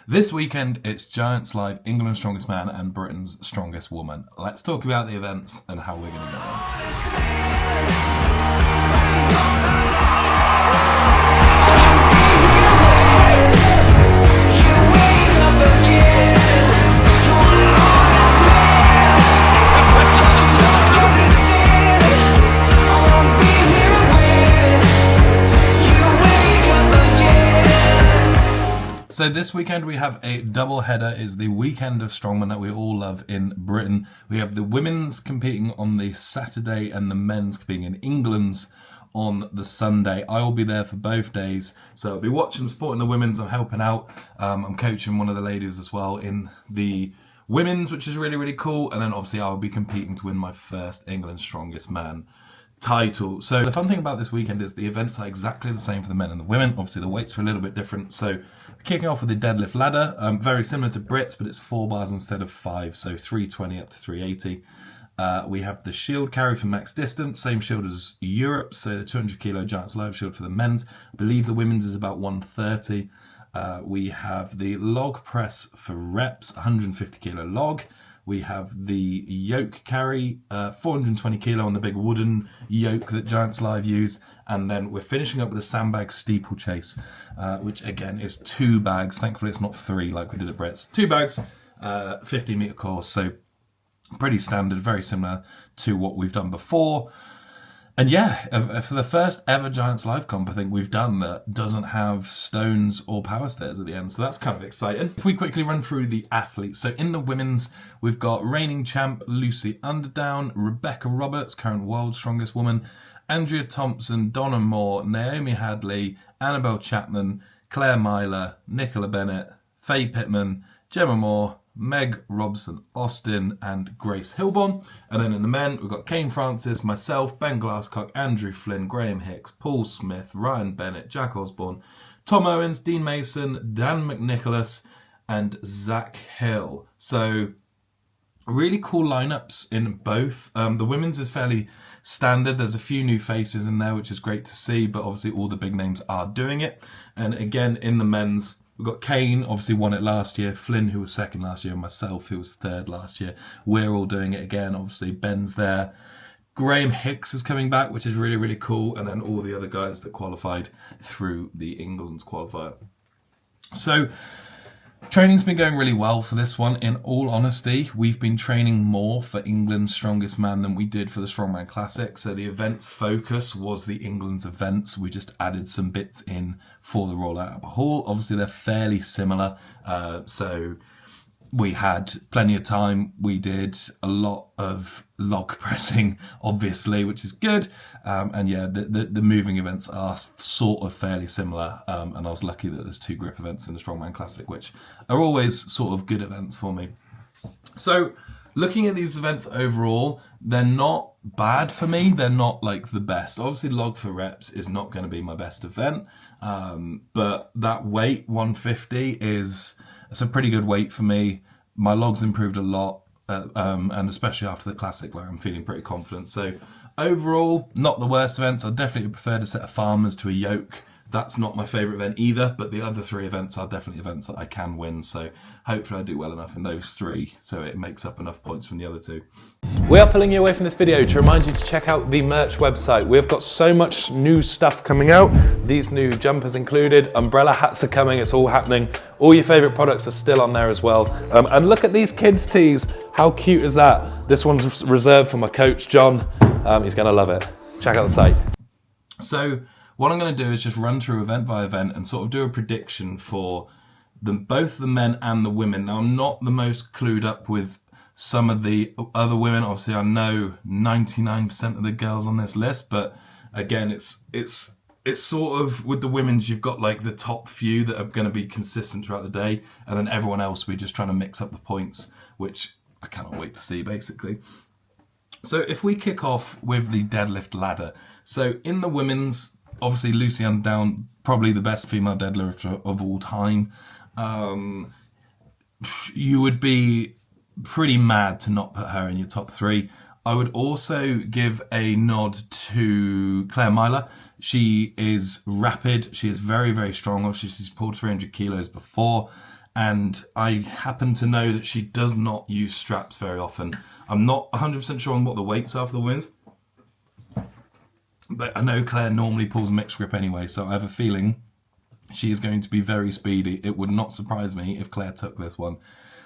This weekend, it's Giants Live, England's Strongest Man and Britain's Strongest Woman. Let's talk about the events and how we're going to get So this weekend we have a double header. Is the weekend of strongman that we all love in Britain. We have the women's competing on the Saturday and the men's competing in England's on the Sunday. I will be there for both days, so I'll be watching, supporting the women's. I'm helping out. I'm coaching one of the ladies as well in the women's, which is really, really cool. And then obviously I'll be competing to win my first England's Strongest Man title. So the fun thing about this weekend is the events are exactly the same for the men and the women. Obviously the weights are a little bit different. So we're kicking off with the deadlift ladder, very similar to Brits, but it's 4 bars instead of 5, so 320 up to 380. We have the shield carry for max distance, same shield as Europe, so the 200 kilo Giants Live shield for the men's. I believe the women's is about 130. We have the log press for reps, 150 kilo log. We have the yoke carry, 420 kilo on the big wooden yoke that Giants Live use. And then we're finishing up with a sandbag steeplechase, which again is 2 bags. Thankfully it's not 3 like we did at Brett's. 2 bags, 50 metre course. So pretty standard, very similar to what we've done before. And yeah, for the first ever Giants Live comp, I think we've done that doesn't have stones or power stairs at the end. So that's kind of exciting. If we quickly run through the athletes. So in the women's, we've got reigning champ Lucy Underdown, Rebecca Roberts, current world's strongest woman, Andrea Thompson, Donna Moore, Naomi Hadley, Annabelle Chapman, Claire Myler, Nicola Bennett, Faye Pittman, Gemma Moore, Meg Robson Austin and Grace Hilborn. And then in the men, we've got Kane Francis, myself, Ben Glasscock, Andrew Flynn, Graham Hicks, Paul Smith, Ryan Bennett, Jack Osborne, Tom Owens, Dean Mason, Dan McNicholas and Zach Hill. So really cool lineups in both. The women's is fairly standard. There's a few new faces in there, which is great to see, but obviously all the big names are doing it. And again, in the men's, we've got Kane, obviously won it last year, Flynn, who was second last year, and myself, who was third last year. We're all doing it again. Obviously, Ben's there. Graham Hicks is coming back, which is really, really cool. And then all the other guys that qualified through the England's qualifier. So training's been going really well for this one. In all honesty, we've been training more for England's Strongest Man than we did for the Strongman Classic. So the event's focus was the England's events. We just added some bits in for the Royal Albert Hall. Obviously, they're fairly similar. So we had plenty of time. We did a lot of log pressing, obviously, which is good. And yeah, the moving events are sort of fairly similar. And I was lucky that there's 2 grip events in the Strongman Classic, which are always sort of good events for me. So looking at these events overall, they're not bad for me. They're not like the best. Obviously, log for reps is not going to be my best event. But that weight, 150, it's a pretty good weight for me. My logs improved a lot, and especially after the Classic, where I'm feeling pretty confident. So overall, not the worst events. I'd definitely prefer to set a farmers to a yoke. That's not my favourite event either, but the other 3 events are definitely events that I can win. So hopefully I do well enough in those 3, so it makes up enough points from the other 2. We are pulling you away from this video to remind you to check out the merch website. We've got so much new stuff coming out. These new jumpers included, umbrella hats are coming, it's all happening. All your favourite products are still on there as well. And look at these kids' tees. How cute is that? This one's reserved for my coach, John. He's going to love it. Check out the site. So what I'm going to do is just run through event by event and sort of do a prediction for both the men and the women. Now, I'm not the most clued up with some of the other women. Obviously, I know 99% of the girls on this list, but again, it's sort of with the women's, you've got like the top few that are going to be consistent throughout the day, and then everyone else, we're just trying to mix up the points, which I cannot wait to see, basically. So if we kick off with the deadlift ladder. So in the women's, obviously Lucy Underdown, probably the best female deadlifter of all time. You would be pretty mad to not put her in your top 3. I would also give a nod to Claire Myler. She is rapid. She is very, very strong. Obviously, she's pulled 300 kilos before. and I happen to know that she does not use straps very often. I'm not 100% sure on what the weights are for the women's, but I know Claire normally pulls mixed grip anyway, so I have a feeling she is going to be very speedy. It would not surprise me if Claire took this one.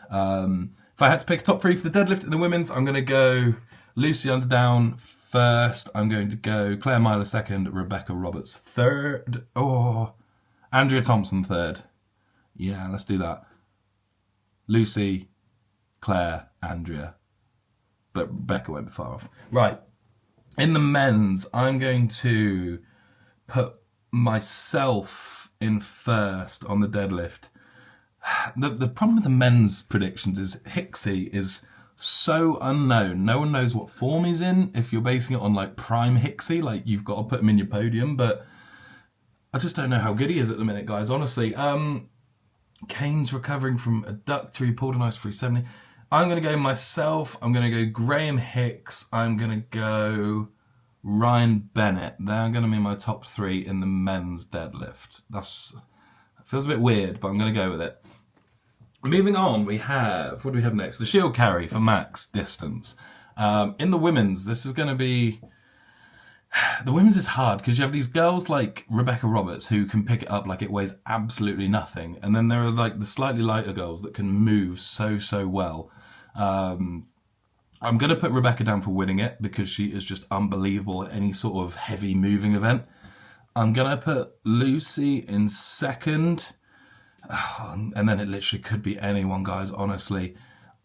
If I had to pick a top three for the deadlift in the women's, I'm going to go Lucy Underdown first. I'm going to go Claire Myler second, Rebecca Roberts third. Oh, Andrea Thompson third. Yeah, let's do that. Lucy, Claire, Andrea. But Rebecca won't be far off. Right. In the men's, I'm going to put myself in first on the deadlift. The problem with the men's predictions is Hicksy is so unknown. No one knows what form he's in. If you're basing it on like prime Hicksy, like you've got to put him in your podium. But I just don't know how good he is at the minute, guys. Honestly, Kane's recovering from adductor. He pulled a nice 370. I'm going to go myself. I'm going to go Graham Hicks. I'm going to go Ryan Bennett. They're going to be my top three in the men's deadlift. That feels a bit weird, but I'm going to go with it. Moving on, we have, what do we have next? The shield carry for max distance. In the women's, this is going to be... The women's is hard because you have these girls like Rebecca Roberts who can pick it up like it weighs absolutely nothing. And then there are like the slightly lighter girls that can move so well. I'm going to put Rebecca down for winning it because she is just unbelievable at any sort of heavy moving event. I'm going to put Lucy in second. And then it literally could be anyone, guys, honestly.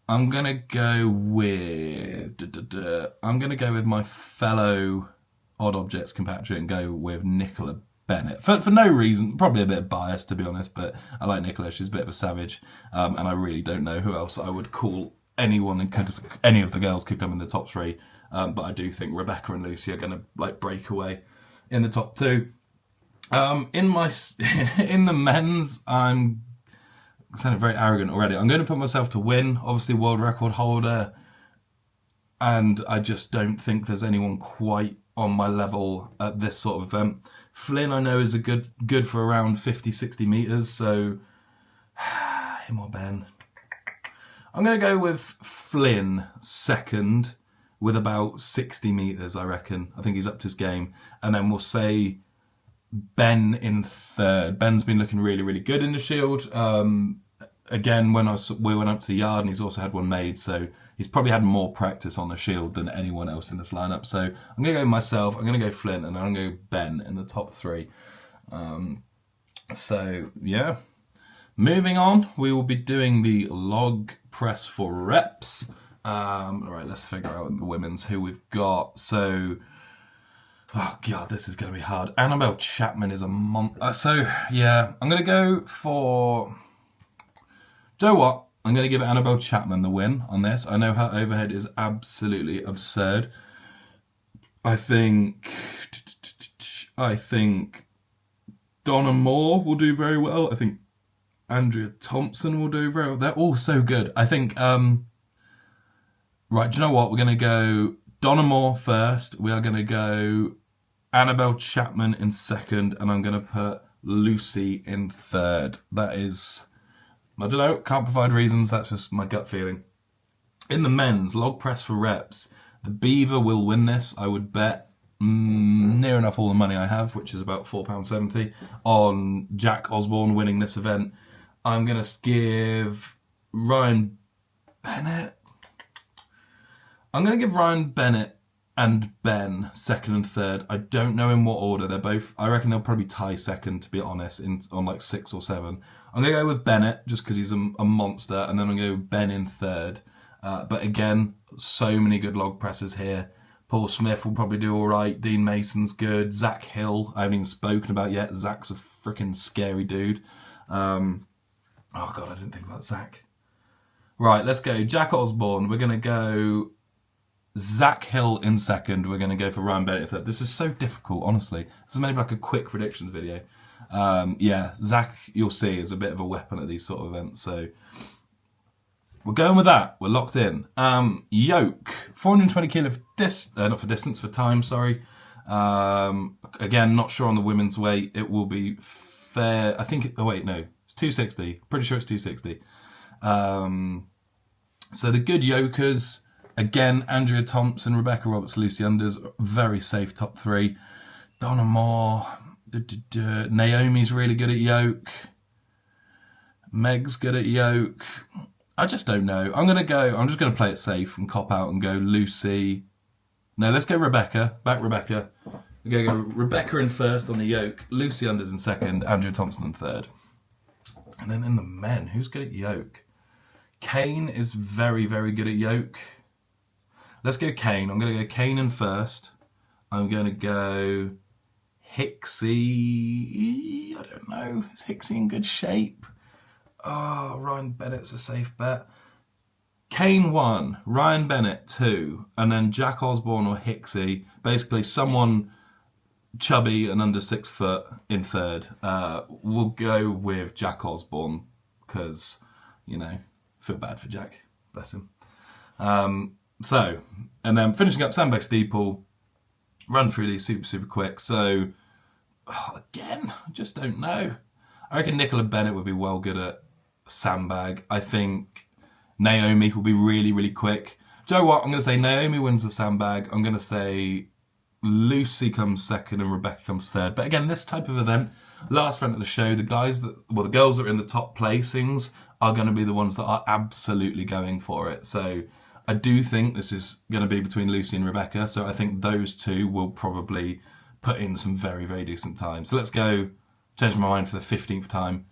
I'm going to go with... I'm going to go with my fellow Odd Objects compatriot and go with Nicola Bennett. For no reason, probably a bit biased, to be honest, but I like Nicola. She's a bit of a savage. And I really don't know who else I would call anyone, and any of the girls could come in the top three. But I do think Rebecca and Lucy are going to like break away in the top two. In the men's, I'm sounding very arrogant already. I'm going to put myself to win, obviously world record holder, and I just don't think there's anyone quite on my level at this sort of event. Flynn, I know, is a good for around 50-60 meters, so him or Ben. I'm going to go with Flynn second with about 60 meters, I reckon. I think he's up to his game, and then we'll say Ben in third. Ben's been looking really good in the shield. Again, when we went up to the yard, and he's also had one made, so he's probably had more practice on the shield than anyone else in this lineup. So I'm going to go myself, I'm going to go Flint, and I'm going to go Ben in the top three. So, yeah. Moving on, we will be doing the log press for reps. All right, let's figure out the women's who we've got. So... Oh, God, this is going to be hard. Annabelle Chapman is a so, yeah, I'm going to go for... Do you know what? I'm going to give Annabelle Chapman the win on this. I know her overhead is absolutely absurd. I think Donna Moore will do very well. I think Andrea Thompson will do very well. They're all so good. I think... Right, do you know what? We're going to go Donna Moore first. We are going to go Annabelle Chapman in second, and I'm going to put Lucy in third. That is, I don't know, can't provide reasons, that's just my gut feeling. In the men's, log press for reps, the Beaver will win this, I would bet near enough all the money I have, which is about £4.70, on Jack Osborne winning this event. I'm going to give Ryan Bennett... I'm going to give Ryan Bennett and Ben second and third. I don't know in what order. They're both... I reckon they'll probably tie second, to be honest, on like 6 or 7. I'm going to go with Bennett, just because he's a monster, and then I'm going to go Ben in third. But again, so many good log presses here. Paul Smith will probably do all right. Dean Mason's good. Zach Hill, I haven't even spoken about yet. Zach's a freaking scary dude. Oh, God, I didn't think about Zach. Right, let's go. Jack Osborne. We're going to go... Zach Hill in second. We're going to go for Ryan Bennett in third. This is so difficult, honestly. This is maybe like a quick predictions video. Yeah, Zach, you'll see, is a bit of a weapon at these sort of events. So we're going with that. We're locked in. Yoke, 420 kilo for not for distance, for time, sorry. Again, not sure on the women's weight. It will be fair. I think. Oh wait, no, it's 260. Pretty sure it's 260. So the good yokers again: Andrea Thompson, Rebecca Roberts, Lucy Unders, very safe top three. Donna Moore, Naomi's really good at yoke. Meg's good at yoke. I just don't know. I'm just gonna play it safe and cop out and go Lucy. No, let's go Rebecca. Back Rebecca. We're going to go Rebecca in first on the yoke, Lucy Unders in second, Andrea Thompson in third. And then in the men, who's good at yoke? Kane is very, very good at yoke. Let's go Kane. I'm going to go Kane in first. I'm going to go Hicksy. I don't know. Is Hicksy in good shape? Oh, Ryan Bennett's a safe bet. Kane 1, Ryan Bennett 2, and then Jack Osborne or Hicksy. Basically, someone chubby and under 6 foot in third. We'll go with Jack Osborne because, feel bad for Jack. Bless him. And then finishing up sandbag steeple. Run through these super, super quick. So, again, I just don't know. I reckon Nicola Bennett would be well good at sandbag. I think Naomi will be really, really quick. Do you know what? I'm going to say Naomi wins the sandbag. I'm going to say Lucy comes second and Rebecca comes third. But again, this type of event, last event of the show, the girls that are in the top placings are going to be the ones that are absolutely going for it. So I do think this is going to be between Lucy and Rebecca. So I think those two will probably put in some very, very decent time. So let's go, change my mind for the 15th time.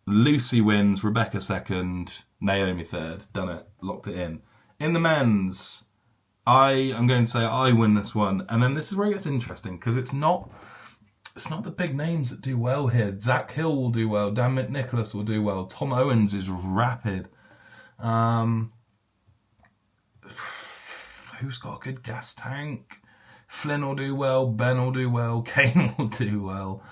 Lucy wins, Rebecca second, Naomi third. Done it. Locked it in. In the men's, I am going to say I win this one. And then this is where it gets interesting because it's not the big names that do well here. Zach Hill will do well. Dan McNicholas will do well. Tom Owens is rapid. Who's got a good gas tank? Flynn will do well. Ben will do well. Kane will do well.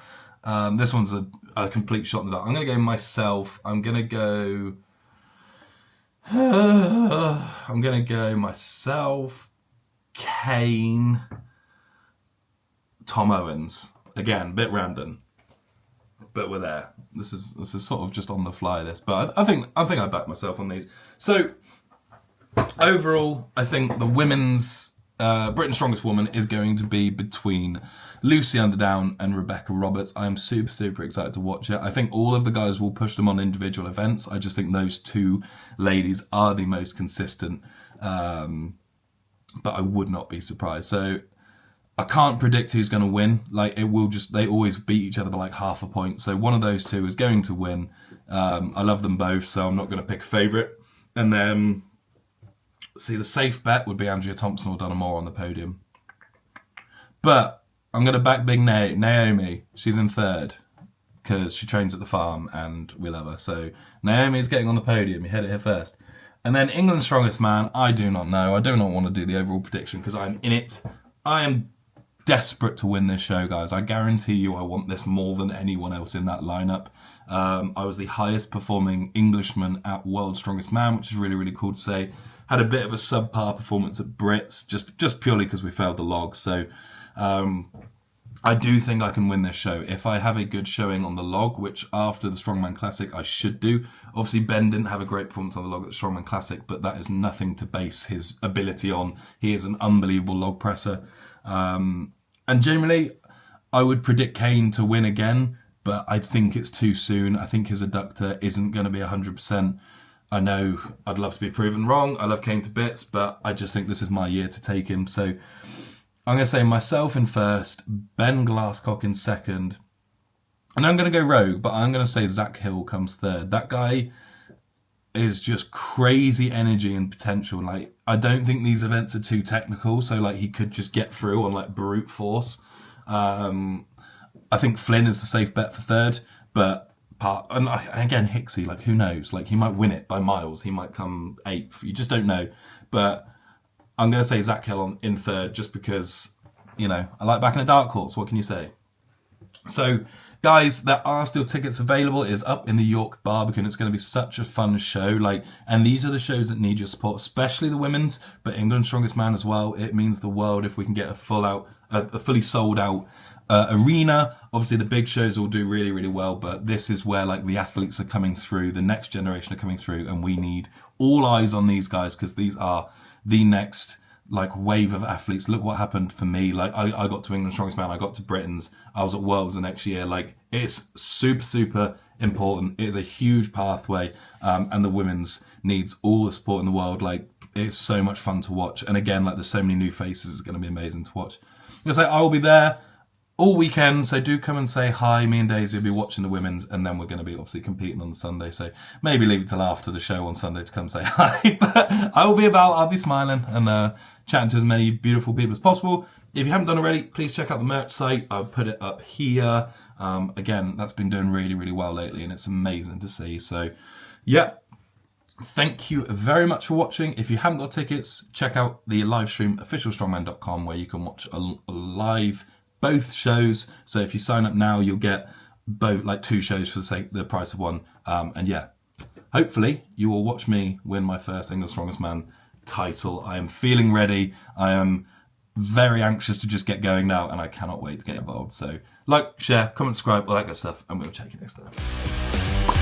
This one's a complete shot in the dark. I'm going to go myself. I'm going to go myself, Kane, Tom Owens. Again, a bit random, but we're there. This is sort of just on the fly. But I think I back myself on these. So overall, I think the women's Britain's Strongest Woman is going to be between Lucy Underdown and Rebecca Roberts. I am super, super excited to watch it. I think all of the guys will push them on individual events. I just think those two ladies are the most consistent. But I would not be surprised. So I can't predict who's going to win. They always beat each other by like half a point. So one of those two is going to win. I love them both, so I'm not going to pick a favourite. And then, see, the safe bet would be Andrea Thompson or Donna Moore on the podium. But I'm going to back big Naomi. She's in third because she trains at the farm and we love her. So Naomi's getting on the podium. You heard it here first. And then England's Strongest Man, I do not know. I do not want to do the overall prediction because I'm in it. I am desperate to win this show, guys. I guarantee you I want this more than anyone else in that lineup. I was the highest performing Englishman at World's Strongest Man, which is really, really cool to say. Had a bit of a subpar performance at Brits, just purely because we failed the log. So I do think I can win this show. If I have a good showing on the log, which after the Strongman Classic I should do. Obviously, Ben didn't have a great performance on the log at the Strongman Classic, but that is nothing to base his ability on. He is an unbelievable log presser. And generally, I would predict Kane to win again, but I think it's too soon. I think his adductor isn't going to be 100%. I know I'd love to be proven wrong. I love Kane to bits, but I just think this is my year to take him. So I'm going to say myself in first, Ben Glasscock in second, and I'm going to go rogue, but I'm going to say Zach Hill comes third. That guy is just crazy energy and potential. Like, I don't think these events are too technical, so like he could just get through on like brute force. I think Flynn is the safe bet for third, but again, Hicksy, like who knows? Like he might win it by miles. He might come eighth. You just don't know. But I'm going to say Zach Hill in third just because, I like backing a dark horse. What can you say? So, guys, there are still tickets available. It is up in the York Barbican. It's going to be such a fun show. And these are the shows that need your support, especially the women's, but England's Strongest Man as well. It means the world if we can get a fully sold out arena. Obviously the big shows all do really, really well, but this is where like the athletes are coming through, the next generation are coming through, and we need all eyes on these guys because these are the next like wave of athletes. Look what happened for me. Like I got to England Strongest Man, I got to Britain's, I was at Worlds the next year. Like it's super important. It is a huge pathway, and the women's needs all the support in the world. Like it's so much fun to watch, and again, like there's so many new faces. It's going to be amazing to watch. I'm gonna say I will be there all weekend, so do come and say hi. Me and Daisy will be watching the women's, and then we're going to be obviously competing on Sunday, so maybe leave it till after the show on Sunday to come say hi. But I will be about, I'll be smiling and chatting to as many beautiful people as possible. If you haven't done already, please check out the merch site. I'll put it up here. Again, that's been doing really well lately, and it's amazing to see. So yeah, thank you very much for watching. If you haven't got tickets, check out the live stream officialstrongman.com, where you can watch a live both shows. So if you sign up now, you'll get both, like 2 shows for the price of one. And yeah, hopefully you will watch me win my first England's Strongest Man title. I am feeling ready. I am very anxious to just get going now, and I cannot wait to get involved. So like, share, comment, subscribe, all that good stuff, and we'll check you next time.